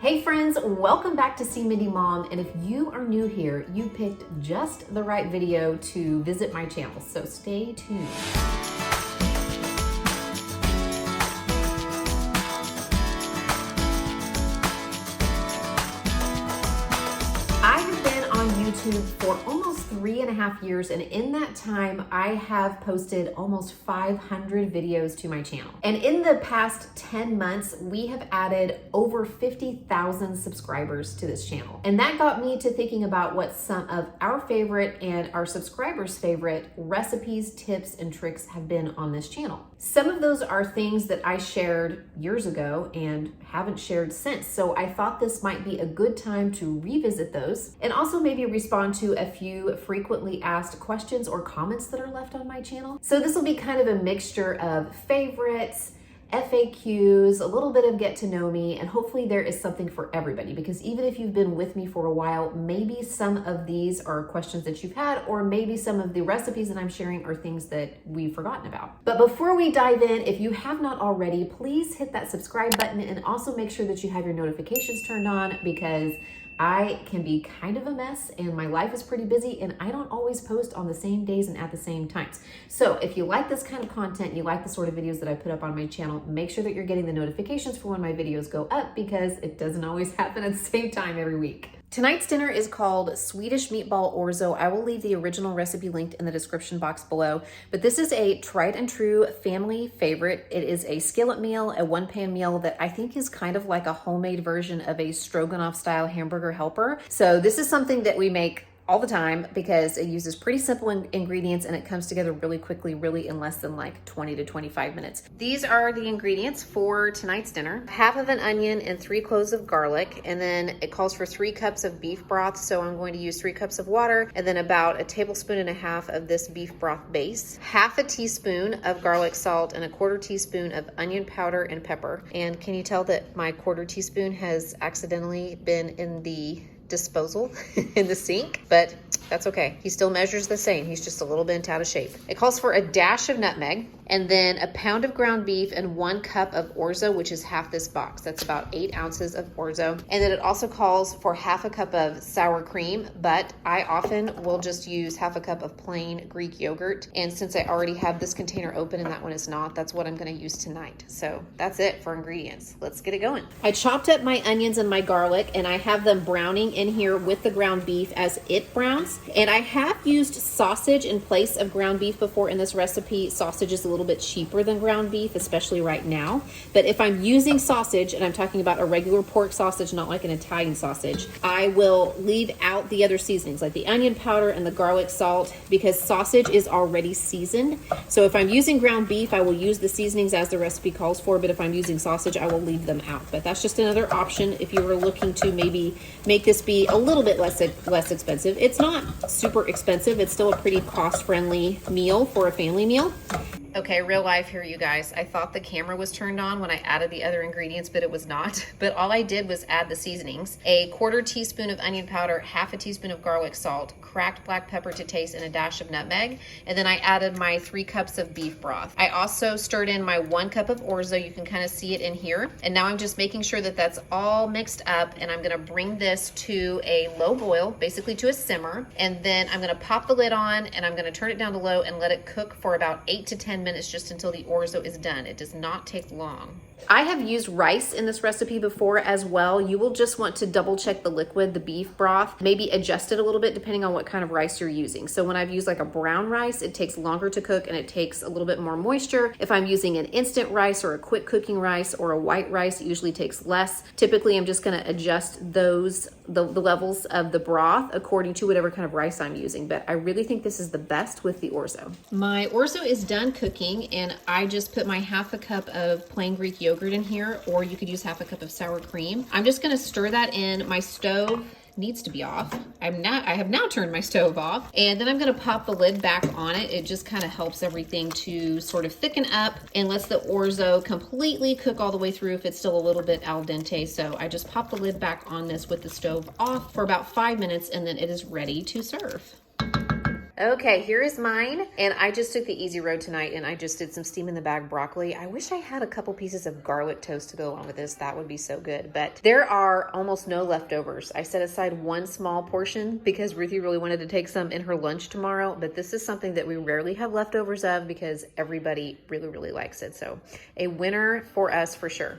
Hey friends, welcome back to See Mindy Mom, and if you are new here, you picked just the right video to visit my channel, so stay tuned. I have been on YouTube for almost 3.5 years, and in that time, I have posted almost 500 videos to my channel. And in the past 10 months, we have added over 50,000 subscribers to this channel. And that got me to thinking about what some of our favorite and our subscribers' favorite recipes, tips, and tricks have been on this channel. Some of those are things that I shared years ago and haven't shared since. So I thought this might be a good time to revisit those and also maybe respond to a few frequently asked questions or comments that are left on my channel. So this will be kind of a mixture of favorites, FAQs, a little bit of get to know me, and hopefully there is something for everybody, because even if you've been with me for a while, maybe some of these are questions that you've had, or maybe some of the recipes that I'm sharing are things that we've forgotten about. But before we dive in, if you have not already, please hit that subscribe button and also make sure that you have your notifications turned on, because I can be kind of a mess and my life is pretty busy and I don't always post on the same days and at the same times. So if you like this kind of content, you like the sort of videos that I put up on my channel, make sure that you're getting the notifications for when my videos go up, because it doesn't always happen at the same time every week. Tonight's dinner is called Swedish meatball orzo. I will leave the original recipe linked in the description box below, but this is a tried and true family favorite. It is a skillet meal, a one-pan meal that I think is kind of like a homemade version of a stroganoff style hamburger helper. So this is something that we make all the time because it uses pretty simple ingredients and it comes together really quickly, really in less than like 20 to 25 minutes. These are the ingredients for tonight's dinner. Half of an onion and 3 cloves of garlic, and then it calls for 3 cups of beef broth, so I'm going to use 3 cups of water, and then about 1.5 tablespoons of this beef broth base, half a teaspoon of garlic salt, and 1/4 teaspoon of onion powder and pepper. And can you tell that my 1/4 teaspoon has accidentally been in the disposal in the sink? But that's okay. He still measures the same. He's just a little bit out of shape. It calls for a dash of nutmeg, and then a pound of ground beef and 1 cup of orzo, which is half this box. That's about 8 ounces of orzo. And then it also calls for half a cup of sour cream, but I often will just use half a cup of plain Greek yogurt. And since I already have this container open and that one is not, that's what I'm gonna use tonight. So that's it for ingredients. Let's get it going. I chopped up my onions and my garlic, and I have them browning in here with the ground beef as it browns. And I have used sausage in place of ground beef before in this recipe. Sausage is a little bit cheaper than ground beef, especially right now. But if I'm using sausage, and I'm talking about a regular pork sausage, not like an Italian sausage, I will leave out the other seasonings like the onion powder and the garlic salt, because sausage is already seasoned. So if I'm using ground beef, I will use the seasonings as the recipe calls for, but if I'm using sausage, I will leave them out. But that's just another option if you were looking to maybe make this be a little bit less expensive. It's not super expensive. It's still a pretty cost-friendly meal for a family meal. Okay, real life here, you guys. I thought the camera was turned on when I added the other ingredients, but it was not. But all I did was add the seasonings: 1/4 teaspoon of onion powder, half a teaspoon of garlic salt, cracked black pepper to taste, and a dash of nutmeg. And then I added my 3 cups of beef broth. I also stirred in my 1 cup of orzo. You can kind of see it in here. And now I'm just making sure that that's all mixed up, and I'm gonna bring this to a low boil, basically to a simmer. And then I'm gonna pop the lid on, and I'm gonna turn it down to low and let it cook for about 8 to 10 minutes, just until the orzo is done. It does not take long. I have used rice in this recipe before as well. You will just want to double check the liquid, the beef broth, maybe adjust it a little bit depending on what kind of rice you're using. So when I've used like a brown rice, it takes longer to cook and it takes a little bit more moisture. If I'm using an instant rice or a quick cooking rice or a white rice, it usually takes less. Typically, I'm just gonna adjust those, the levels of the broth according to whatever kind of rice I'm using. But I really think this is the best with the orzo. My orzo is done cooking, and I just put my half a cup of plain Greek yogurt in here, or you could use half a cup of sour cream. I'm just gonna stir that in. My stove needs to be off. I have now turned my stove off, and then I'm gonna pop the lid back on it. It just kind of helps everything to sort of thicken up and lets the orzo completely cook all the way through if it's still a little bit al dente. So I just pop the lid back on this with the stove off for about 5 minutes, and then it is ready to serve. Okay, here is mine. And I just took the easy road tonight and I just did some steam in the bag broccoli. I wish I had a couple pieces of garlic toast to go along with this. That would be so good. But there are almost no leftovers. I set aside one small portion because Ruthie really wanted to take some in her lunch tomorrow. But this is something that we rarely have leftovers of because everybody really, really likes it. So a winner for us for sure.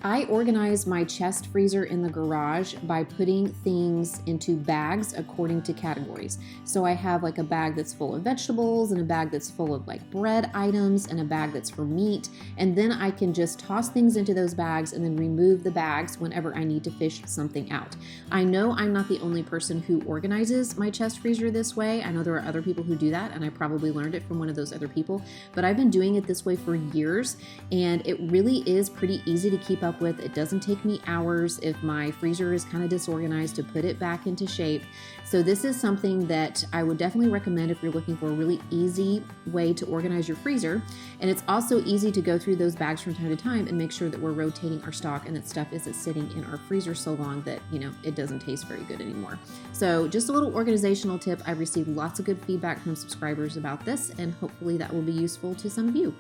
I organize my chest freezer in the garage by putting things into bags according to categories. So I have like a bag that's full of vegetables and a bag that's full of like bread items and a bag that's for meat. And then I can just toss things into those bags and then remove the bags whenever I need to fish something out. I know I'm not the only person who organizes my chest freezer this way. I know there are other people who do that, and I probably learned it from one of those other people, but I've been doing it this way for years, and it really is pretty easy to keep up with. It doesn't take me hours if my freezer is kind of disorganized to put it back into shape. So this is something that I would definitely recommend if you're looking for a really easy way to organize your freezer. And it's also easy to go through those bags from time to time and make sure that we're rotating our stock and that stuff isn't sitting in our freezer so long that, you know, it doesn't taste very good anymore. So just a little organizational tip. I've received lots of good feedback from subscribers about this, and hopefully that will be useful to some of you.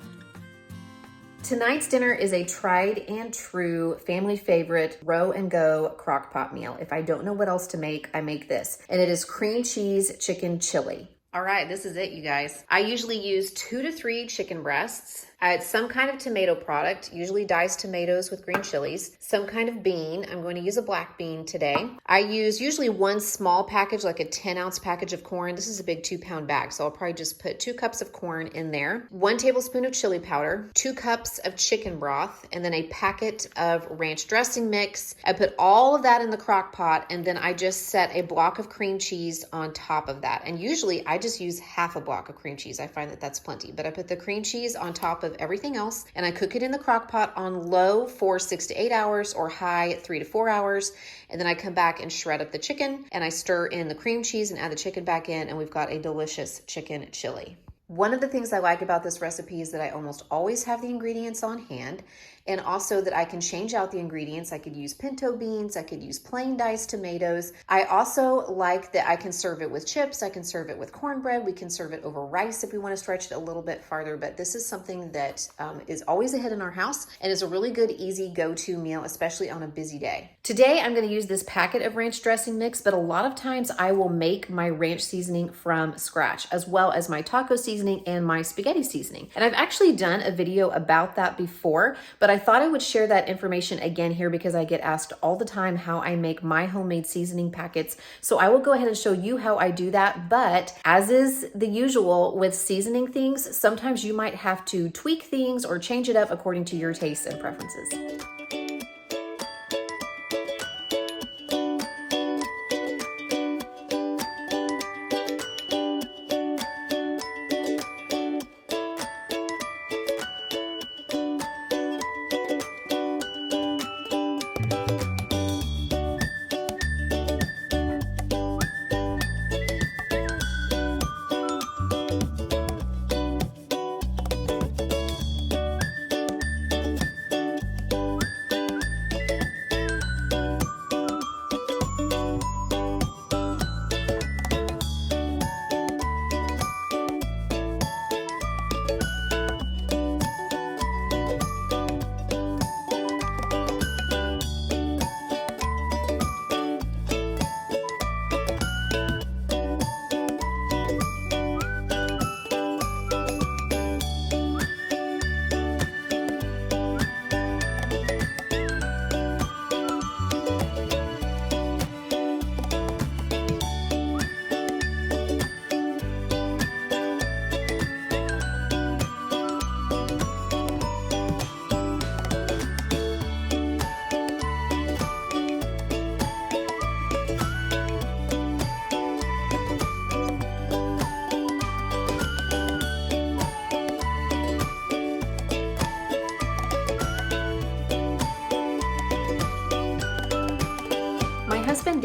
Tonight's dinner is a tried and true family favorite row and go crock pot meal. If I don't know what else to make, I make this. And it is cream cheese chicken chili. All right, this is it, you guys. I usually use 2 to 3 chicken breasts. I add some kind of tomato product, usually diced tomatoes with green chilies, some kind of bean. I'm going to use a black bean today. I use usually one small package, like a 10-ounce package of corn. This is a big 2-pound bag, so I'll probably just put 2 cups of corn in there, 1 tablespoon of chili powder, 2 cups of chicken broth, and then a packet of ranch dressing mix. I put all of that in the crock pot, and then I just set a block of cream cheese on top of that. And usually I just use half a block of cream cheese. I find that that's plenty, but I put the cream cheese on top of everything else, and I cook it in the crock pot on low for 6 to 8 hours or high 3 to 4 hours. And then I come back and shred up the chicken, and I stir in the cream cheese and add the chicken back in, and we've got a delicious chicken chili. One of the things I like about this recipe is that I almost always have the ingredients on hand, and also that I can change out the ingredients. I could use pinto beans, I could use plain diced tomatoes. I also like that I can serve it with chips, I can serve it with cornbread, we can serve it over rice if we want to stretch it a little bit farther, but this is something that is always a hit in our house and is a really good, easy go-to meal, especially on a busy day. Today, I'm going to use this packet of ranch dressing mix, but a lot of times I will make my ranch seasoning from scratch, as well as my taco seasoning and my spaghetti seasoning. And I've actually done a video about that before, but I thought I would share that information again here because I get asked all the time how I make my homemade seasoning packets. So I will go ahead and show you how I do that. But as is the usual with seasoning things, sometimes you might have to tweak things or change it up according to your tastes and preferences.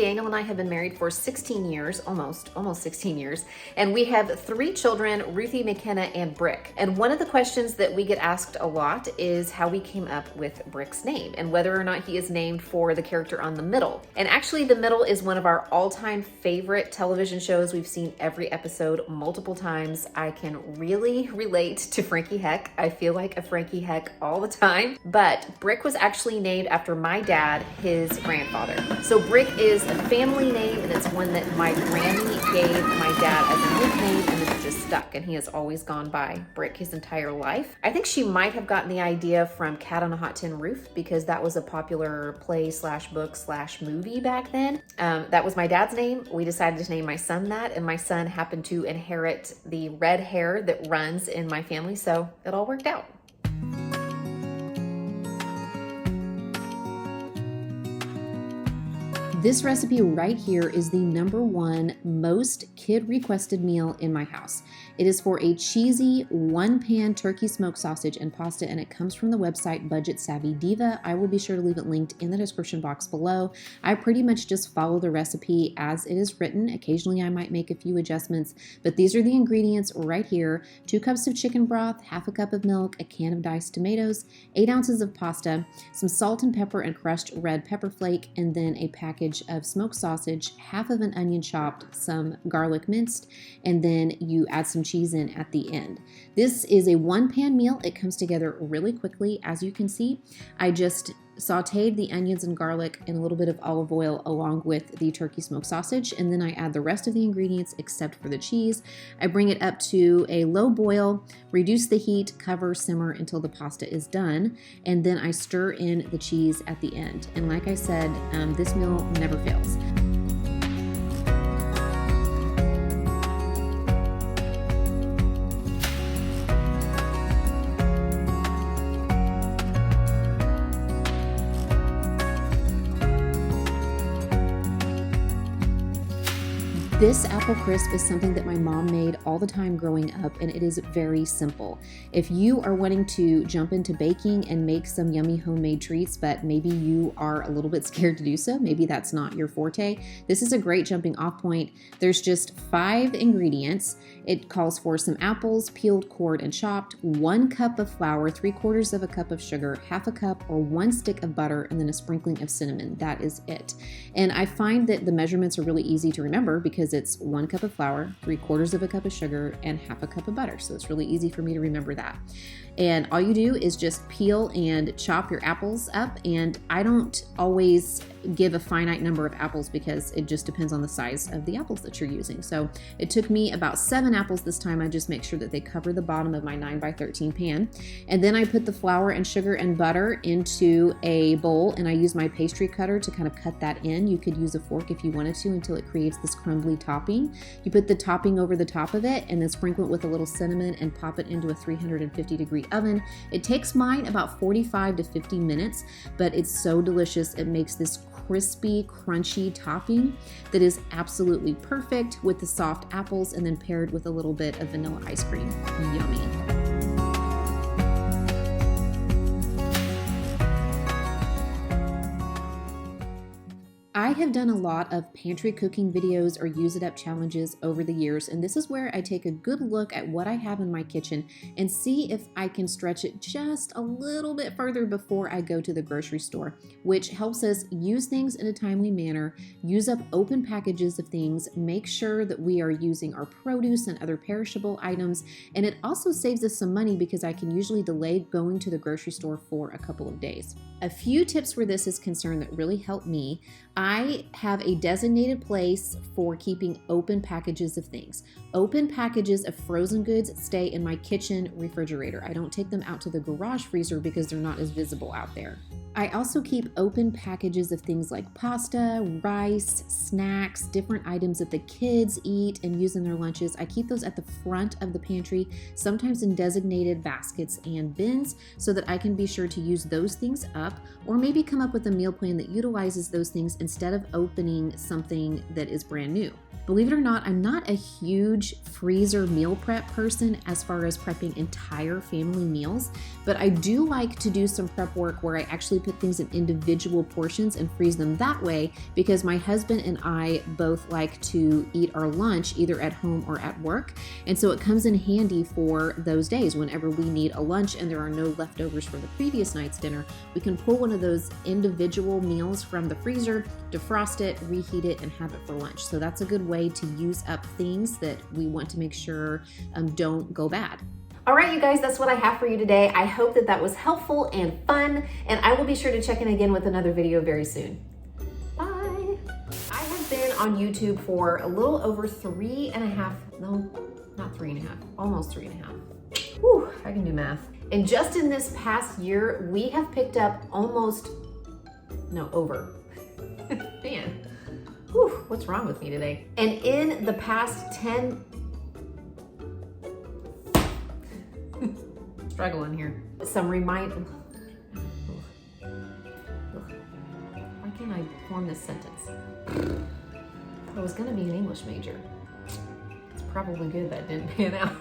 Daniel and I have been married for 16 years, almost 16 years, and we have 3 children, Ruthie, McKenna, and Brick. And one of the questions that we get asked a lot is how we came up with Brick's name and whether or not he is named for the character on The Middle. And actually, The Middle is one of our all-time favorite television shows. We've seen every episode multiple times. I can really relate to Frankie Heck. I feel like a Frankie Heck all the time. But Brick was actually named after my dad, his grandfather. So Brick is a family name, and it's one that my granny gave my dad as a nickname, and it's just stuck, and he has always gone by Brick his entire life. I think she might have gotten the idea from Cat on a Hot Tin Roof, because that was a popular play slash book slash movie back then. That was my dad's name. We decided to name my son that, and my son happened to inherit the red hair that runs in my family, so it all worked out. This recipe right here is the #1 most kid-requested meal in my house. It is for a cheesy 1-pan turkey smoked sausage and pasta, and it comes from the website Budget Savvy Diva. I will be sure to leave it linked in the description box below. I pretty much just follow the recipe as it is written. Occasionally I might make a few adjustments, but these are the ingredients right here. 2 cups of chicken broth, half a cup of milk, a can of diced tomatoes, 8 ounces of pasta, some salt and pepper and crushed red pepper flake, and then a package of smoked sausage, half of an onion chopped, some garlic minced, and then you add some cheese in at the end. This is a 1-pan meal. It comes together really quickly. As you can see, I just sauteed the onions and garlic in a little bit of olive oil along with the turkey smoked sausage, and then I add the rest of the ingredients except for the cheese. I bring it up to a low boil, reduce the heat, cover, simmer until the pasta is done, and then I stir in the cheese at the end. And like I said, this meal never fails. This apple crisp is something that my mom made all the time growing up, and it is very simple. If you are wanting to jump into baking and make some yummy homemade treats, but maybe you are a little bit scared to do so, maybe that's not your forte, this is a great jumping off point. There's just 5 ingredients. It calls for some apples, peeled, cored, and chopped, 1 cup of flour, 3/4 of a cup of sugar, half a cup or 1 stick of butter, and then a sprinkling of cinnamon. That is it. And I find that the measurements are really easy to remember because it's 1 cup of flour, 3/4 of a cup of sugar, and half a cup of butter. So it's really easy for me to remember that. And all you do is just peel and chop your apples up. And I don't always give a finite number of apples because it just depends on the size of the apples that you're using. So it took me about 7 apples this time. I just make sure that they cover the bottom of my 9x13 pan. And then I put the flour and sugar and butter into a bowl, and I use my pastry cutter to kind of cut that in. You could use a fork if you wanted to until it creates this crumbly topping. You put the topping over the top of it and then sprinkle it with a little cinnamon and pop it into a 350-degree oven. It takes mine about 45 to 50 minutes, but it's so delicious. It makes this crispy, crunchy topping that is absolutely perfect with the soft apples and then paired with a little bit of vanilla ice cream. Yummy. I have done a lot of pantry cooking videos or use it up challenges over the years, and this is where I take a good look at what I have in my kitchen and see if I can stretch it just a little bit further before I go to the grocery store, which helps us use things in a timely manner, use up open packages of things, make sure that we are using our produce and other perishable items, and it also saves us some money because I can usually delay going to the grocery store for a couple of days. A few tips where this is concerned that really help me. I have a designated place for keeping open packages of things. Open packages of frozen goods stay in my kitchen refrigerator. I don't take them out to the garage freezer because they're not as visible out there. I also keep open packages of things like pasta, rice, snacks, different items that the kids eat and use in their lunches. I keep those at the front of the pantry, sometimes in designated baskets and bins, so that I can be sure to use those things up, or maybe come up with a meal plan that utilizes those things instead of opening something that is brand new. Believe it or not, I'm not a huge freezer meal prep person as far as prepping entire family meals, but I do like to do some prep work where I actually put things in individual portions and freeze them that way, because my husband and I both like to eat our lunch either at home or at work. And so it comes in handy for those days whenever we need a lunch and there are no leftovers from the previous night's dinner. We can pull one of those individual meals from the freezer, defrost it, reheat it, and have it for lunch. So that's a good way to use up things that we want to make sure don't go bad. All right, you guys, that's what I have for you today. I hope that that was helpful and fun, and I will be sure to check in again with another video very soon. Bye. I have been on YouTube for a little over 3.5, no, not 3.5, almost 3.5. Whew, I can do math. And just in this past year, we have picked up over. Man. Whew, what's wrong with me today? And in the past 10, struggling here. Some why can't I form this sentence? I was gonna be an English major. It's probably good that didn't pan out.